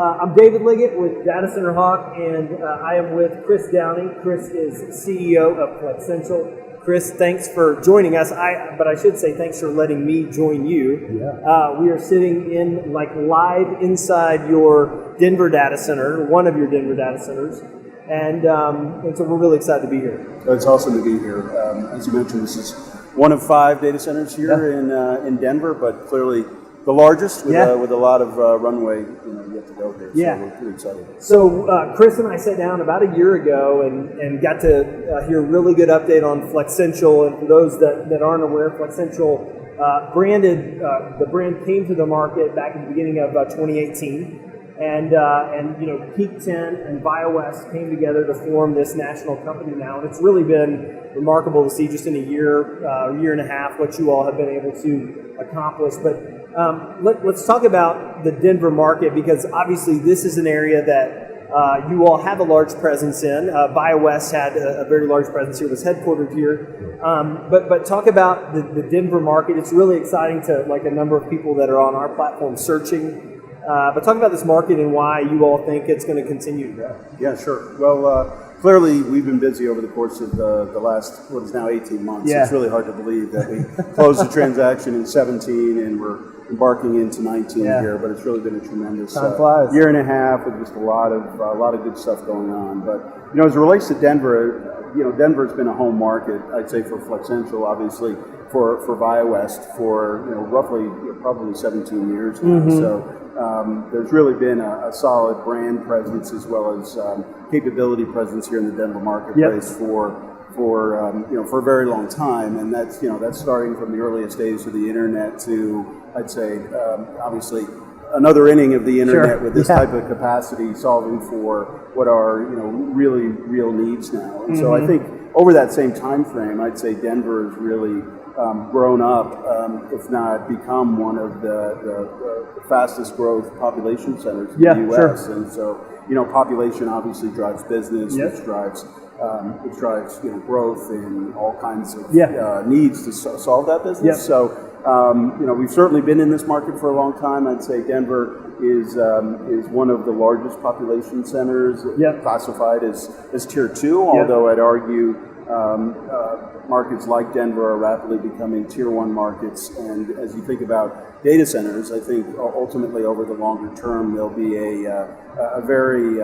I'm David Liggett with datacenterHawk, and I am with Chris Downie. Chris is CEO of Flexential. Chris, thanks for joining us. But I should say thanks for letting me join you. Yeah. We are sitting in live inside your Denver data center, one of your Denver data centers, and so we're really excited to be here. It's awesome to be here. As you mentioned, this is one of 5 data centers here in Denver, but clearly the largest with a lot of runway yet to go here. So we're pretty excited. So Chris and I sat down about a year ago and got to hear a really good update on Flexential. And for those that aren't aware, Flexential the brand came to the market back in the beginning of 2018. And Peak 10 and BioWest came together to form this national company now. And it's really been remarkable to see just in a year and a half what you all have been able to accomplish. But let's talk about the Denver market, because obviously this is an area that you all have a large presence in. BioWest had a very large presence here, was headquartered here. But talk about the Denver market. It's really exciting to a number of people that are on our platform searching. But talk about this market and why you all think it's going to continue to grow. Yeah, sure. Well, clearly we've been busy over the course of the last, what is now 18 months. Yeah. It's really hard to believe that we closed the transaction in 17 and we're embarking into 19 here, but it's really been a tremendous year and a half with just a lot of good stuff going on. But as it relates to Denver, Denver's been a home market, I'd say, for Flexential, obviously for BioWest for probably 17 years now. Mm-hmm. So there's really been a solid brand presence as well as capability presence here in the Denver marketplace for a very long time, and that's starting from the earliest days of the internet to, I'd say, obviously another inning of the internet with this type of capacity, solving for what are really real needs now. And so I think over that same time frame, I'd say Denver has really grown up, if not become one of the fastest growth population centers in the U.S. Sure. And so population obviously drives business, which drives growth in all kinds of needs to solve that business. So we've certainly been in this market for a long time. I'd say Denver is one of the largest population centers, classified as Tier 2, although I'd argue markets like Denver are rapidly becoming Tier 1 markets. And as you think about data centers, I think ultimately over the longer term they'll be a very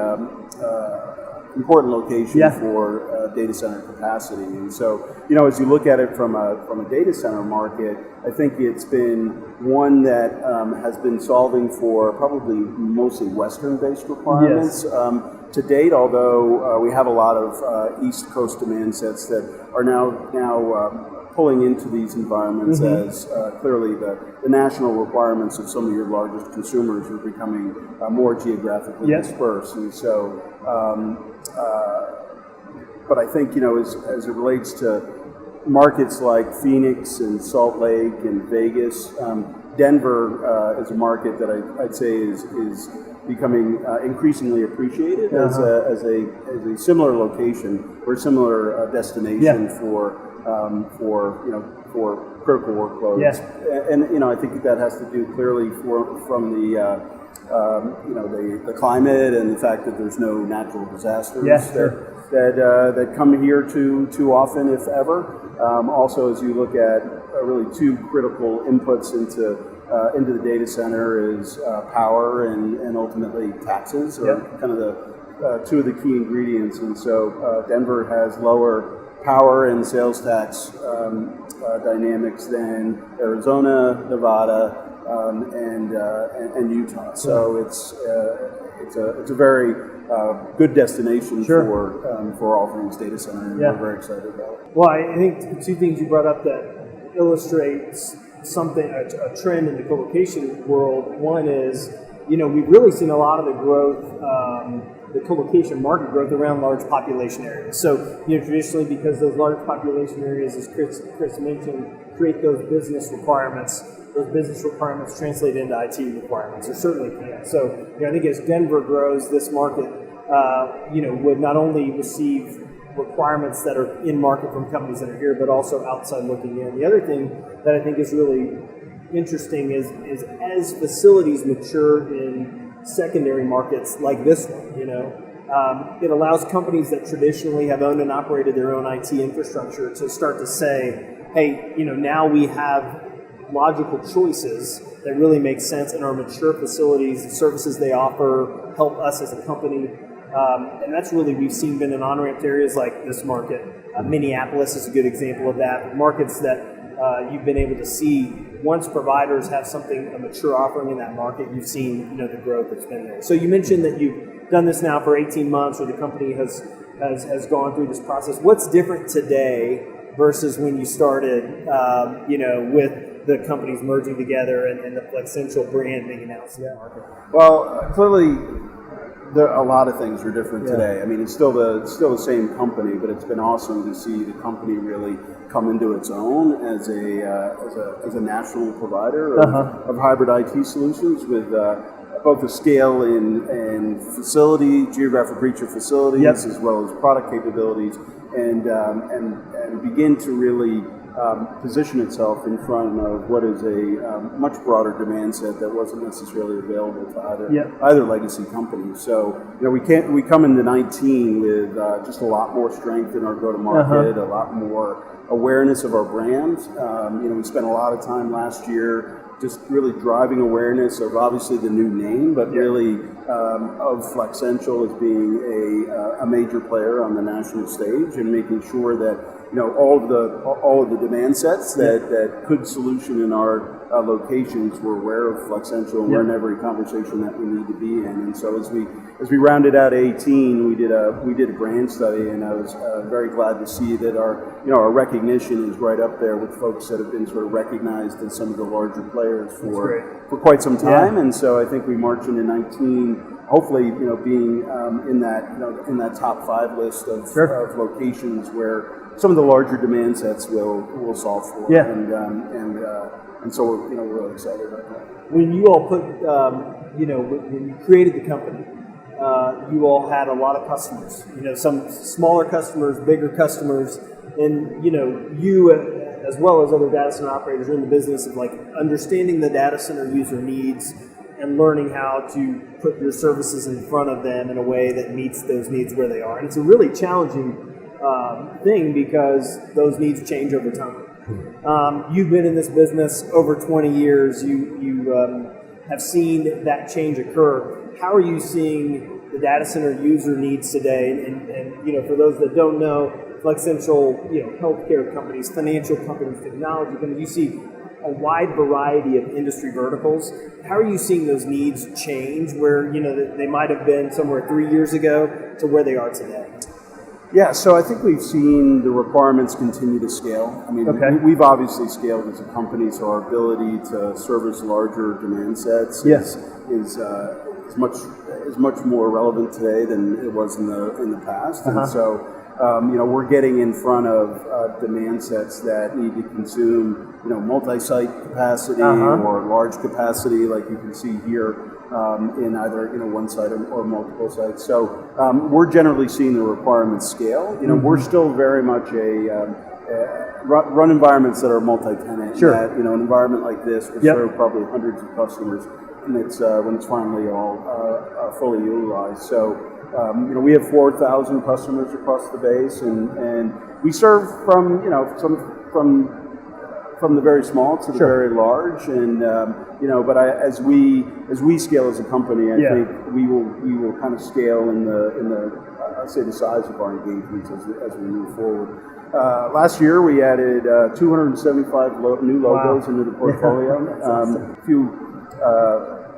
important location for data center capacity. And so, as you look at it from a data center market, I think it's been one that has been solving for probably mostly Western-based requirements to date, although we have a lot of East Coast demand sets that are now pulling into these environments as clearly the national requirements of some of your largest consumers are becoming more geographically dispersed. And so, but I think, as it relates to markets like Phoenix and Salt Lake and Vegas, Denver is a market that I'd say is becoming increasingly appreciated as a similar location or similar destination for critical workloads. And I think that has to do clearly from the climate and the fact that there's no natural disasters that come here too often, if ever. Also, as you look at really 2 critical inputs into the data center is power and ultimately taxes, are kind of the 2 of the key ingredients. And so Denver has lower power and sales tax dynamics than Arizona, Nevada, and Utah. So it's a very good destination for all things data center, and we're very excited about it. Well, I think 2 things you brought up that illustrates a trend in the colocation world. One is, we've really seen a lot of the growth, the colocation market growth around large population areas. So, traditionally, because those large population areas, as Chris mentioned, create those business requirements. Those business requirements translate into IT requirements, or certainly can. So, I think as Denver grows, this market, would not only receive requirements that are in market from companies that are here, but also outside looking in. The other thing that I think is really interesting is as facilities mature in secondary markets like this one. It allows companies that traditionally have owned and operated their own IT infrastructure to start to say, hey, now we have logical choices that really make sense in our mature facilities. The services they offer help us as a company. And that's really, we've seen been in on-ramp to areas like this market. Minneapolis is a good example of that. Markets that you've been able to see, once providers have a mature offering in that market, you've seen the growth that's been there. So you mentioned that you've done this now for 18 months, or the company has gone through this process. What's different today versus when you started, with the companies merging together and the Flexential brand being announced in the market? Well, clearly, a lot of things are different today. I mean, it's still the same company, but it's been awesome to see the company really come into its own as a national provider of hybrid IT solutions with both the scale in facility, geographic reach of facilities, as well as product capabilities, and begin to really position itself in front of what is a much broader demand set that wasn't necessarily available to either legacy company. So we come into 19 with just a lot more strength in our go-to-market, a lot more awareness of our brand. We spent a lot of time last year just really driving awareness of obviously the new name, but really of Flexential as being a major player on the national stage, and making sure that all of the demand sets that could solution in our locations were aware of Flexential, and we're in every conversation that we need to be in. And so as we rounded out 18, we did a brand study, and I was very glad to see that our recognition is right up there with folks that have been sort of recognized as some of the larger players for quite some time. And so I think we march into 19, hopefully being in that top 5 list of locations where some of the larger demand sets will solve for. And so we're really excited about that. When you all put when you created the company, you all had a lot of customers. Some smaller customers, bigger customers, and you as well as other data center operators are in the business of understanding the data center user needs and learning how to put your services in front of them in a way that meets those needs where they are. And it's a really challenging thing because those needs change over time. You've been in this business over 20 years. You have seen that change occur. How are you seeing the data center user needs today? And for those that don't know, Flexential, healthcare companies, financial companies, technology companies, you see a wide variety of industry verticals. How are you seeing those needs change where they might have been somewhere 3 years ago to where they are today? Yeah, so I think we've seen the requirements continue to scale. I mean, we've obviously scaled as a company, so our ability to service larger demand sets is much more relevant today than it was in the past. And so, we're getting in front of demand sets that need to consume, multi-site capacity or large capacity, like you can see here. In either one site or multiple sites. So we're generally seeing the requirements scale. We're still very much run environments that are multi-tenant. That, an environment like this will serve probably hundreds of customers, and it's when it's finally all fully utilized. So we have 4,000 customers across the base, and we serve from the very small to the very large, and but as we scale as a company, I think we will kind of scale in the I'd say the size of our engagements as we move forward. Last year we added 275 new logos into the portfolio. A few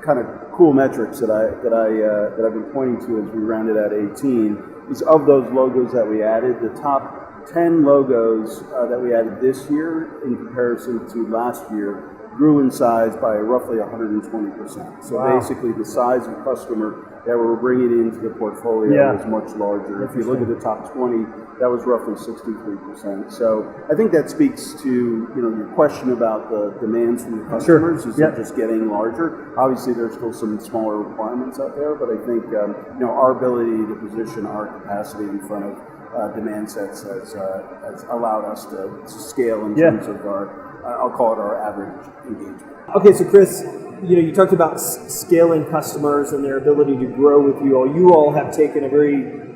kind of cool metrics that I've been pointing to as we rounded out 18 is of those logos that we added, the top 10 logos that we added this year in comparison to last year grew in size by roughly 120%. So basically the size of customer that we're bringing into the portfolio is much larger. If you look at the top 20, that was roughly 63%. So I think that speaks to your question about the demands from the customers. Is it just getting larger? Obviously there's still some smaller requirements out there, but I think our ability to position our capacity in front of demand sets has allowed us to scale in terms of our, I'll call it our average engagement. Okay, so Chris, you talked about scaling customers and their ability to grow with you all. You all have taken a very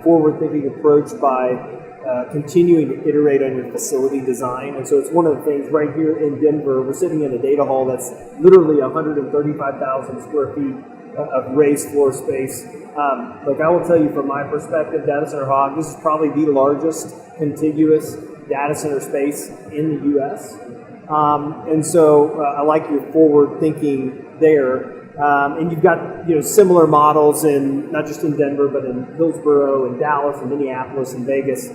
forward-thinking approach by continuing to iterate on your facility design. And so it's one of the things right here in Denver. We're sitting in a data hall that's literally 135,000 square feet of raised floor space. Like I will tell you from my perspective, datacenterHawk, this is probably the largest contiguous data center space in the U.S. And so I like your forward thinking there. And you've got similar models in not just in Denver, but in Hillsboro and Dallas and Minneapolis and Vegas.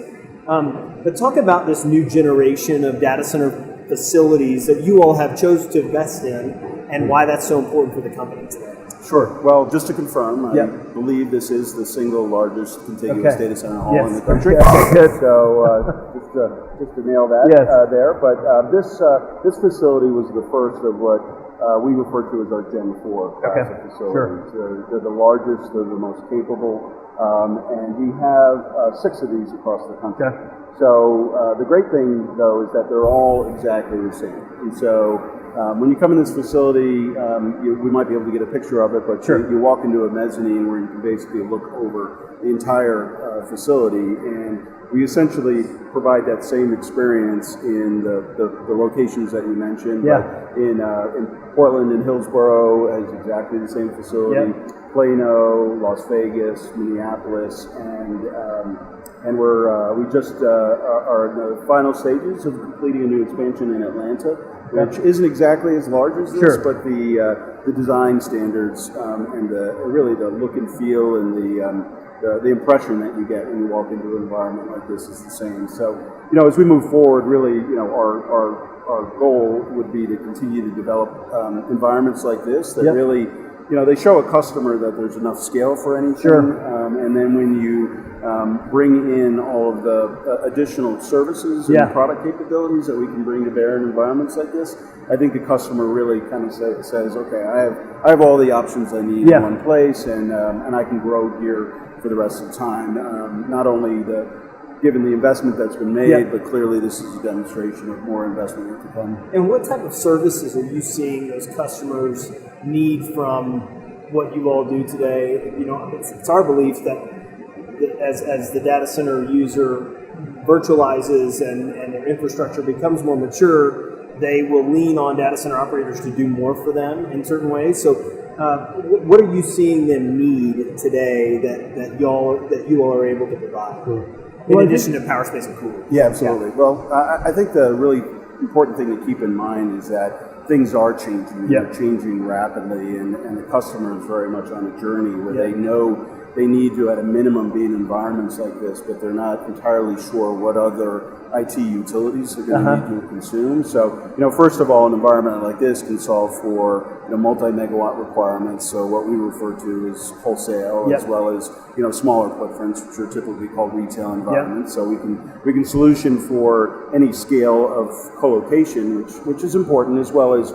But talk about this new generation of data center facilities that you all have chosen to invest in, and why that's so important for the company today. Sure. Well, just to confirm, I believe this is the single largest contiguous data center hall in the country. So just to nail that there. But this facility was the first of what we refer to as our Gen 4 class of facilities. They're the largest, they're the most capable, and we have 6 of these across the country. So the great thing, though, is that they're all exactly the same. And so when you come in this facility, we might be able to get a picture of it, but you walk into a mezzanine where you can basically look over the entire facility, and we essentially provide that same experience in the locations that you mentioned. But in Portland and Hillsboro has exactly the same facility. Plano, Las Vegas, Minneapolis, and we just are in the final stages of completing a new expansion in Atlanta, which isn't exactly as large as this, but the design standards and really the look and feel and the impression that you get when you walk into an environment like this is the same. So, as we move forward, really, our goal would be to continue to develop environments like this that really, they show a customer that there's enough scale for anything. And then when you bring in all of the additional services and product capabilities that we can bring to bear in environments like this, I think the customer really kind of says, okay, I have all the options I need in one place, and I can grow here for the rest of the time. Not only given the investment that's been made, but clearly this is a demonstration of more investment to come. And what type of services are you seeing those customers need from what you all do today? It's our belief that as the data center user virtualizes and their infrastructure becomes more mature, they will lean on data center operators to do more for them in certain ways. So what are you seeing them need today that you all are able to provide? In addition to power, space, and cooling. Yeah, absolutely. Well, I think the really important thing to keep in mind is that things are changing. They're changing rapidly, and the customer is very much on a journey where they know they need to, at a minimum, be in environments like this, but they're not entirely sure what other IT utilities are going to need to consume. So, first of all, an environment like this can solve for multi-megawatt requirements. So what we refer to as wholesale, as well as smaller footprints, which are typically called retail environments. So we can solution for any scale of colocation, which is important, as well as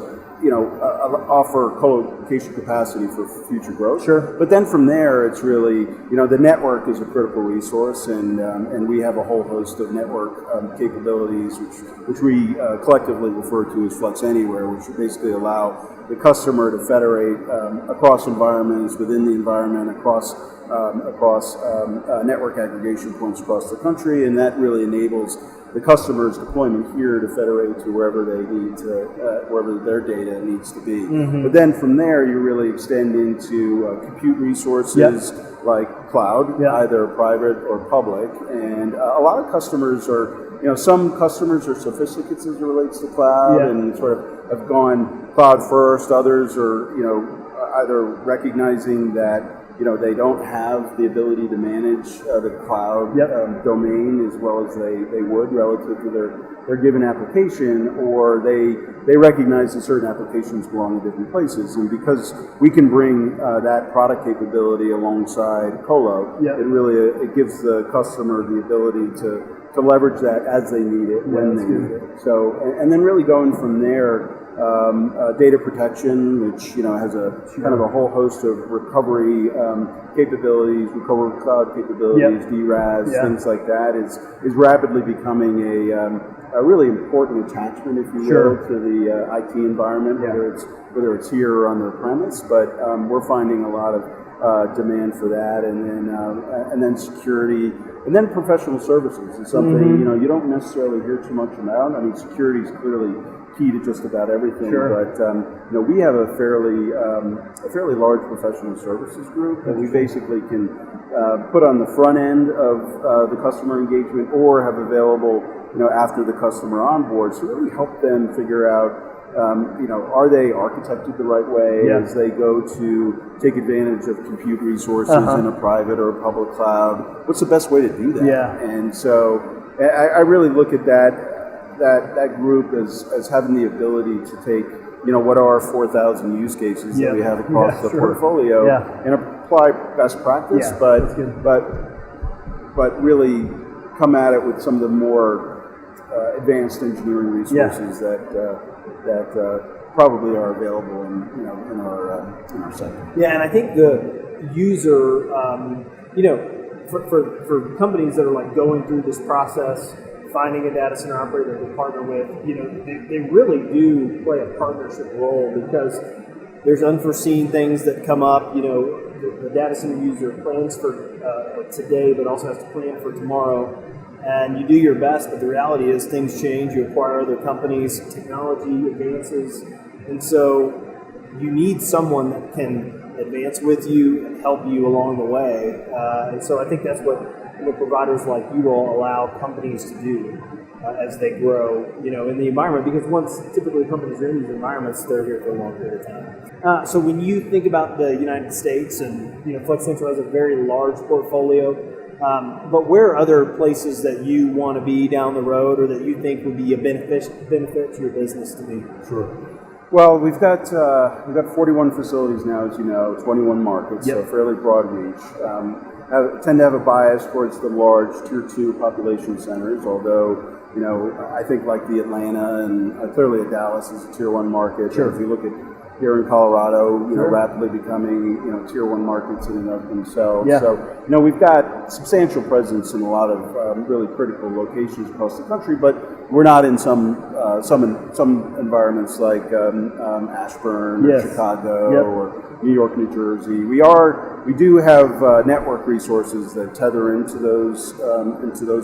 offer co-location capacity for future growth. But then from there, it's really, the network is a critical resource, and we have a whole host of network capabilities, which we collectively refer to as Flex Anywhere, which basically allow the customer to federate across environments, within the environment, across network aggregation points across the country, and that really enables the customer's deployment here to federate to wherever they need to, wherever their data needs to be. But then from there, you really extend into compute resources like cloud, either private or public. And a lot of customers are, some customers are sophisticated as it relates to cloud and sort of have gone cloud first. Others are, either recognizing that they don't have the ability to manage the cloud domain as well as they would relative to their given application, or they recognize that certain applications belong in different places. And because we can bring that product capability alongside Colo, it gives the customer the ability to leverage that as they need it, when they need it. So, and then really going from there, data protection, which has a kind of a whole host of recovery capabilities, recovery cloud capabilities, DRaaS, things like that, is rapidly becoming a really important attachment, if you will, to the IT environment, whether it's here or on their premise. But we're finding a lot of demand for that, and then security, and then professional services is something you don't necessarily hear too much about. I mean, security is clearly key to just about everything, but we have a fairly large professional services group that we basically can put on the front end of the customer engagement, or have available after the customer onboards, to really help them figure out are they architected the right way as they go to take advantage of compute resources in a private or a public cloud? What's the best way to do that? And so I really look at that group as having the ability to take what are 4,000 use cases that we have across the portfolio and apply best practice, but really come at it with some of the more advanced engineering resources that probably are available in our sector. Yeah, and I think the user, for companies that are like going through this process, finding a data center operator to partner with, they really do play a partnership role, because there's unforeseen things that come up. The data center user plans for today, but also has to plan for tomorrow. And you do your best, but the reality is things change. You acquire other companies, technology advances, and so you need someone that can advance with you and help you along the way. And so I think that's what providers like you all allow companies to do as they grow, in the environment. Because once typically companies are in these environments, they're here for a long period of time. So when you think about the United States, and Flexential has a very large portfolio. But where are other places that you want to be down the road, or that you think would be a benefit to your business to be? Sure. Well, we've got 41 facilities now, as you know, 21 markets, so fairly broad reach. Tend to have a bias towards the large Tier 2 population centers, although I think like the Atlanta and clearly Dallas is a Tier 1 market. If you look at here in Colorado, rapidly becoming, Tier 1 markets in and of themselves. So, we've got substantial presence in a lot of really critical locations across the country, but we're not in some environments like Ashburn or Chicago or New York, New Jersey. We do have network resources that tether into those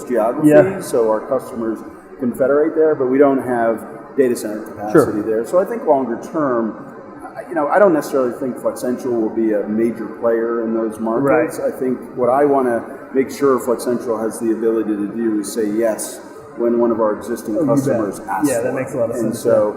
geographies, so our customers can federate there, but we don't have data center capacity there. So I think longer term, I don't necessarily think Flexential will be a major player in those markets. I think what I want to make sure Flexential has the ability to do is say yes when one of our existing customers asks for it. That makes a lot of sense. And so,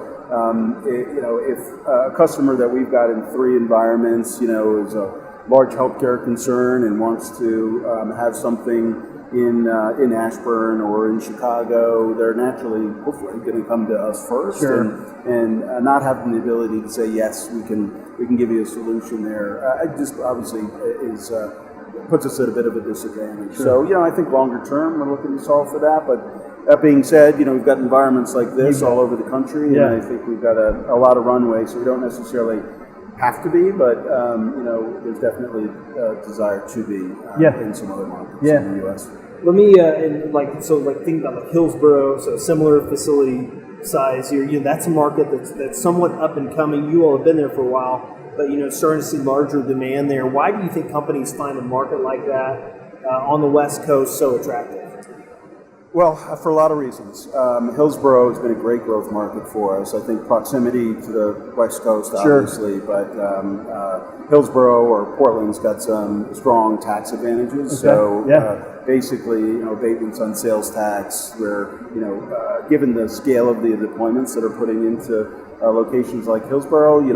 if a customer that we've got in 3 environments, is a large healthcare concern and wants to have something in Ashburn or in Chicago, they're naturally, hopefully, going to come to us first, and not having the ability to say yes, we can give you a solution there. It just obviously is puts us at a bit of a disadvantage. So I think longer term we're looking to solve for that. But that being said, we've got environments like this all over the country, and I think we've got a lot of runway. So we don't necessarily have to be, but there's definitely a desire to be in some other markets in the U.S. Let me think about like Hillsboro, so similar facility size here. That's a market that's somewhat up and coming. You all have been there for a while, but starting to see larger demand there. Why do you think companies find a market like that on the West Coast so attractive? Well, for a lot of reasons. Hillsboro has been a great growth market for us. I think proximity to the West Coast, obviously, but Hillsboro or Portland's got some strong tax advantages. So basically, abatements on sales tax, where, given the scale of the deployments that are putting into locations like Hillsboro, you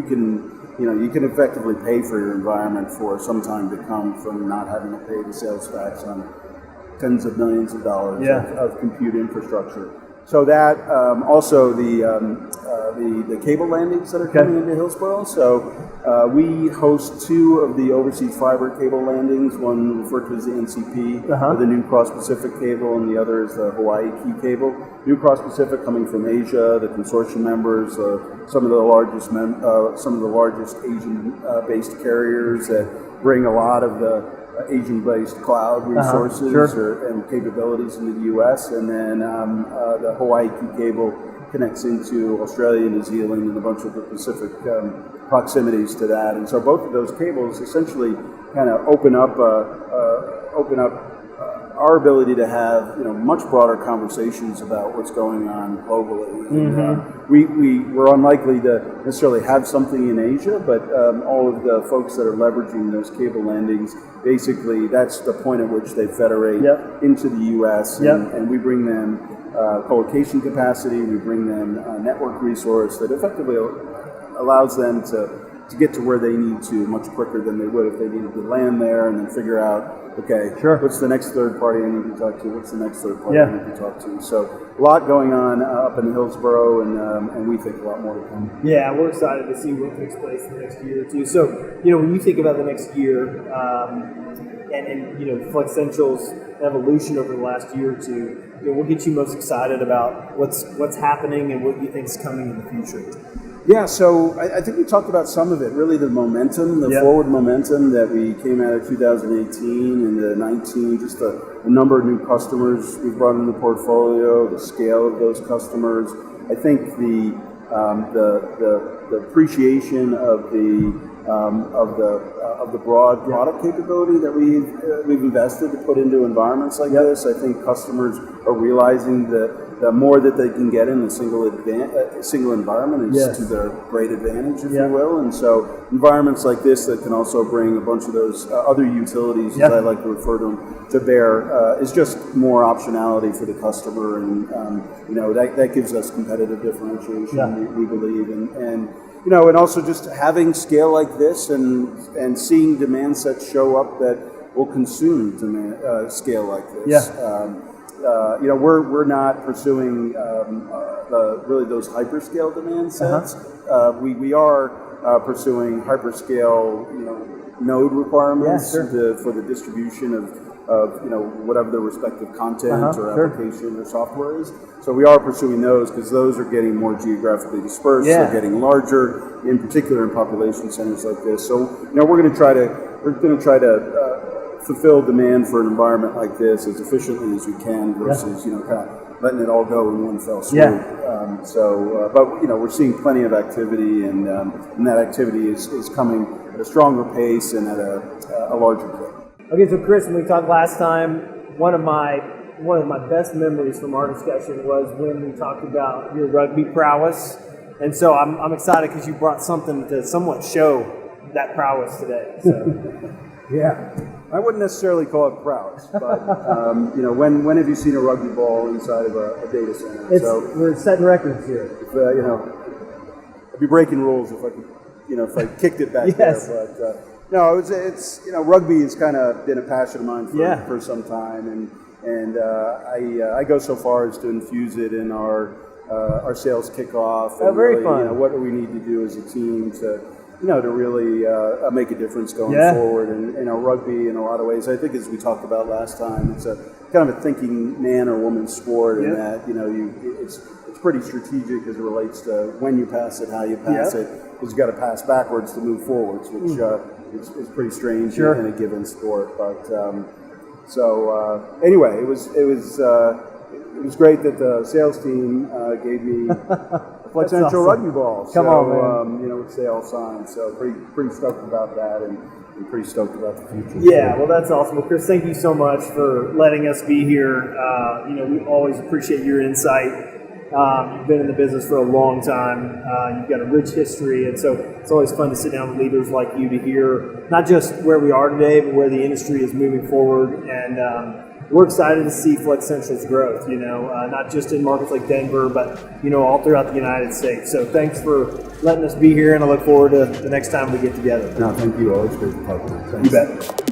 can effectively pay for your environment for some time to come from not having to pay the sales tax on tens of millions of dollars of compute infrastructure. So that also the cable landings that are coming into Hillsborough. So we host 2 of the overseas fiber cable landings. One referred to as the NCP, the New Cross Pacific cable, and the other is the Hawaii Key cable. New Cross Pacific coming from Asia, the consortium members, some of the largest Asian-based carriers that bring a lot of the Asian-based cloud resources and capabilities into the U.S. And then the Hawaii Key cable connects into Australia, New Zealand, and a bunch of the Pacific proximities to that. And so both of those cables essentially kind of open up our ability to have much broader conversations about what's going on globally. And, we're unlikely to necessarily have something in Asia, but all of the folks that are leveraging those cable landings, basically that's the point at which they federate into the U.S. And we bring them colocation capacity, we bring them network resource that effectively allows them to get to where they need to much quicker than they would if they needed to land there and then figure out, what's the next third party I need to talk to, what's the next third party I need to talk to. So a lot going on up in Hillsborough, and we think a lot more to come. Yeah, we're excited to see what takes place in the next year or two. So, when you think about the next year, and Flexential's evolution over the last year or two, what gets you most excited about what's happening and what you think is coming in the future? Yeah, so I think we talked about some of it, really the momentum, the forward momentum that we came out of 2018 into 19, just the number of new customers we've brought in the portfolio, the scale of those customers. I think the appreciation of the broad product capability that we've invested to put into environments like this. I think customers are realizing that the more that they can get in a single environment is to their great advantage, if you will. And so environments like this that can also bring a bunch of those other utilities, as I like to refer to them, to bear, is just more optionality for the customer. And that gives us competitive differentiation, we believe. And also just having scale like this and seeing demand sets show up that will consume scale like this. We're not pursuing really those hyperscale demand sets. We are pursuing hyperscale node requirements for the distribution of whatever the respective content or application or software is. So we are pursuing those because those are getting more geographically dispersed. They're getting larger, in particular in population centers like this. So we're going to try to fulfill demand for an environment like this as efficiently as we can versus kind of letting it all go in one fell swoop. But we're seeing plenty of activity, and that activity is coming at a stronger pace and at a larger clip. Okay, so Chris, when we talked last time, one of my best memories from our discussion was when we talked about your rugby prowess, and so I'm excited because you brought something to somewhat show that prowess today. So. I wouldn't necessarily call it prowess, but when have you seen a rugby ball inside of a data center? We're setting records here. I'd be breaking rules if I could, if I kicked it back there. But no, it's rugby has kind of been a passion of mine for some time, and I go so far as to infuse it in our sales kickoff. And very fun. What do we need to do as a team to really make a difference going forward. And rugby, in a lot of ways, I think, as we talked about last time, it's a kind of a thinking man or woman sport, in that it's pretty strategic as it relates to when you pass it, how you pass it, because you got to pass backwards to move forwards, which is pretty strange in a given sport. But anyway, it was great that the sales team gave me Flexential rugby balls. Come on, man. With sale signs. So pretty stoked about that, and pretty stoked about the future. Yeah, well, that's awesome. Well, Chris, thank you so much for letting us be here. We always appreciate your insight. You've been in the business for a long time. You've got a rich history, and so it's always fun to sit down with leaders like you to hear not just where we are today, but where the industry is moving forward. And we're excited to see Flexential's growth, not just in markets like Denver, but, all throughout the United States. So thanks for letting us be here, and I look forward to the next time we get together. No, thank you. Always great to talk to you. You bet.